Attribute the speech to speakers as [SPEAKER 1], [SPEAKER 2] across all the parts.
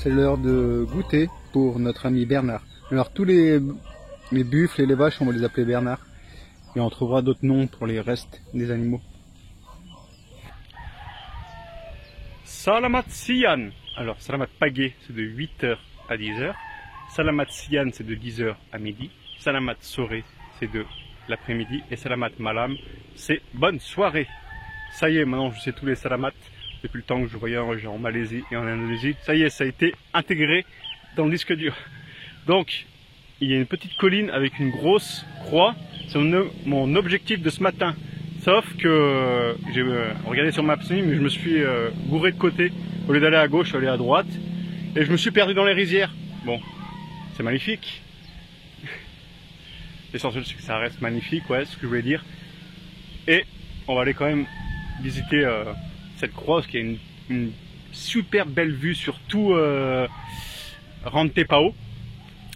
[SPEAKER 1] c'est l'heure de goûter pour notre ami Bernard. Alors tous les buffles et les vaches, on va les appeler Bernard. Et on trouvera d'autres noms pour les restes des animaux.
[SPEAKER 2] Salamat Siyan. Alors Salamat Pagé, c'est de 8h à 10h. Salamat Siyan, c'est de 10h à midi. Salamat Sore, c'est de l'après-midi. Et Salamat Malam, c'est bonne soirée. Ça y est, maintenant je sais tous les Salamat. Depuis le temps que je voyage en Malaisie et en Indonésie. Ça y est, ça a été intégré dans le disque dur. Donc, il y a une petite colline avec une grosse croix. C'est mon objectif de ce matin. Sauf que j'ai regardé sur Maps, mais je me suis bourré de côté. Au lieu d'aller à gauche, je suis allé à droite. Et je me suis perdu dans les rizières. Bon, c'est magnifique. L'essentiel, c'est que ça reste magnifique, ouais, c'est ce que je voulais dire. Et on va aller quand même visiter cette croix, parce qu'il y a une super belle vue sur tout Rantepao.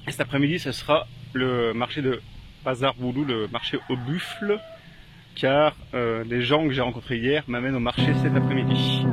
[SPEAKER 2] Et cet après-midi, ce sera le marché de Pasar Bulu, le marché aux buffles, car les gens que j'ai rencontrés hier m'amènent au marché cet après-midi.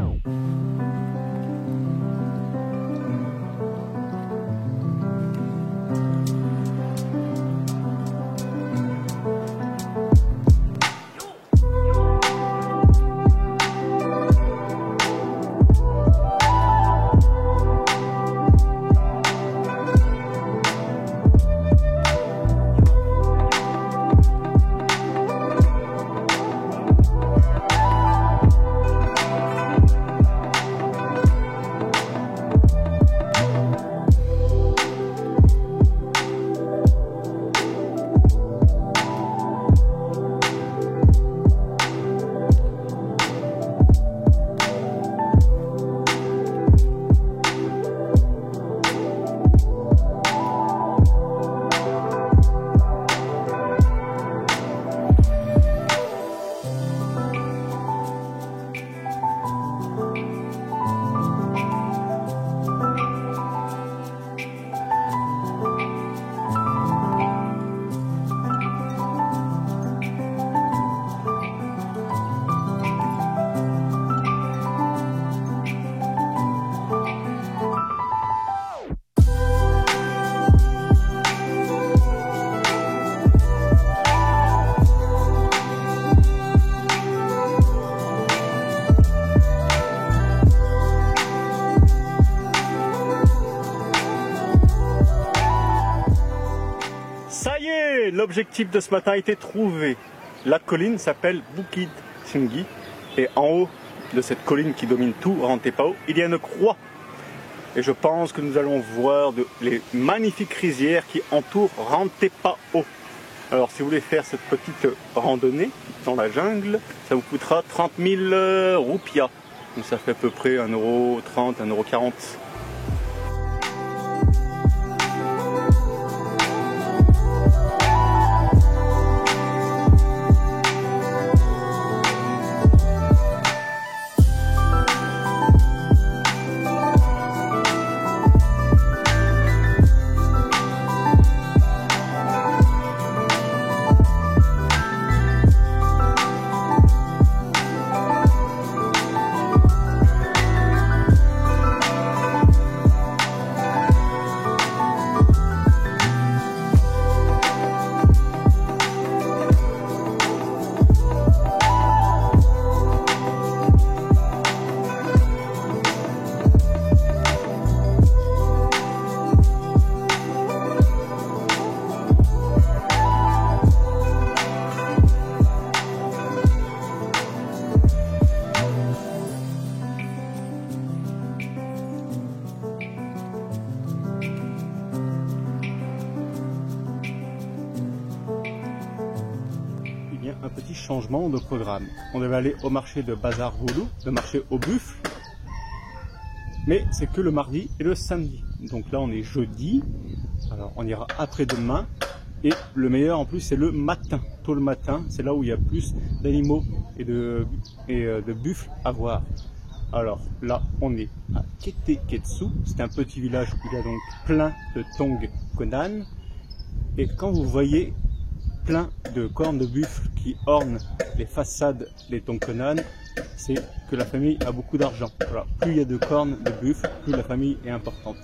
[SPEAKER 2] L'objectif de ce matin a été trouvé. La colline s'appelle Bukit Tinggi et en haut de cette colline qui domine tout Rantepao, il y a une croix. Et je pense que nous allons voir les magnifiques rizières qui entourent Rantepao. Alors si vous voulez faire cette petite randonnée dans la jungle, ça vous coûtera 30 000 roupias. Donc ça fait à peu près 1,30 €, 1,40 €. Un petit changement de programme. On devait aller au marché de Pasar Bulu, le marché aux buffles, mais c'est que le mardi et le samedi. Donc là on est jeudi, alors on ira après-demain, et le meilleur en plus c'est le matin, tôt le matin, c'est là où il y a plus d'animaux et de buffles à voir. Alors là on est à Keteketsu, c'est un petit village où il y a donc plein de tongkonan, et quand vous voyez plein de cornes de buffle qui ornent les façades des tongkonan, c'est que la famille a beaucoup d'argent. Voilà. Plus il y a de cornes de buffle, plus la famille est importante.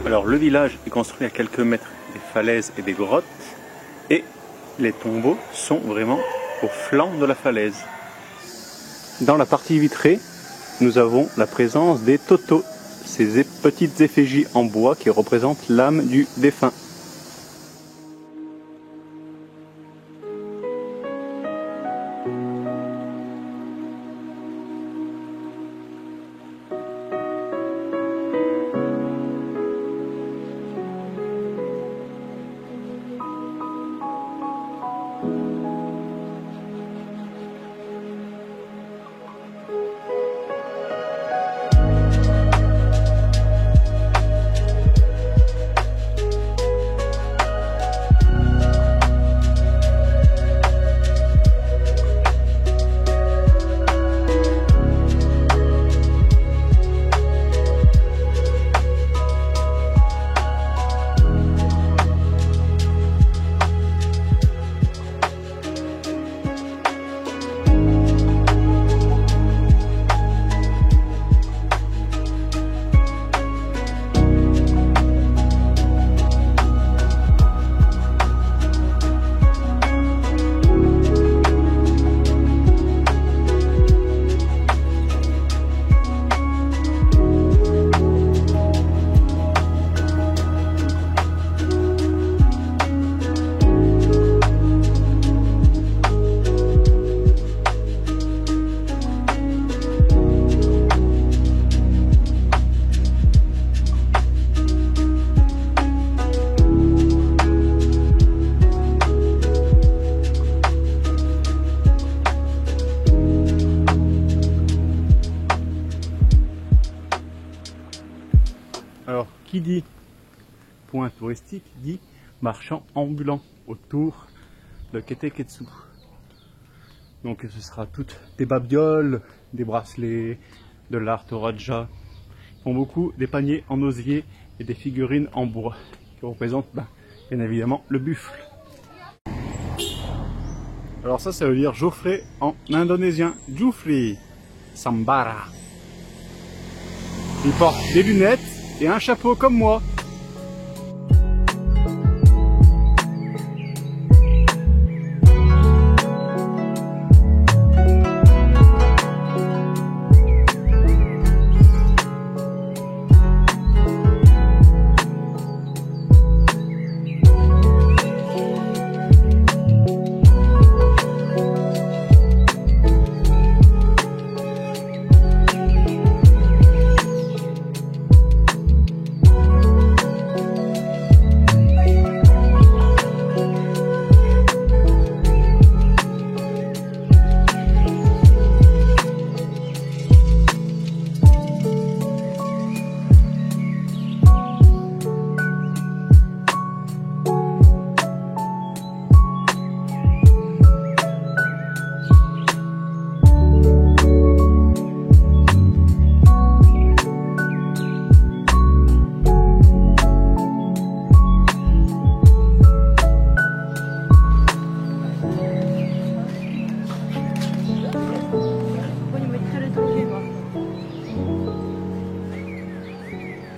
[SPEAKER 2] Alors le village est construit à quelques mètres des falaises et des grottes et les tombeaux sont vraiment au flanc de la falaise. Dans la partie vitrée, nous avons la présence des totos, ces petites effigies en bois qui représentent l'âme du défunt. Alors, qui dit point touristique dit marchand ambulant autour de Keteketsu. Donc ce sera toutes des babioles, des bracelets, de l'art toraja. Ils font beaucoup des paniers en osier et des figurines en bois qui représentent bien évidemment le buffle. Alors ça veut dire Geoffrey en indonésien. Jufri Sambara. Il porte des lunettes et un chapeau comme moi.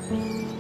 [SPEAKER 1] Ciao.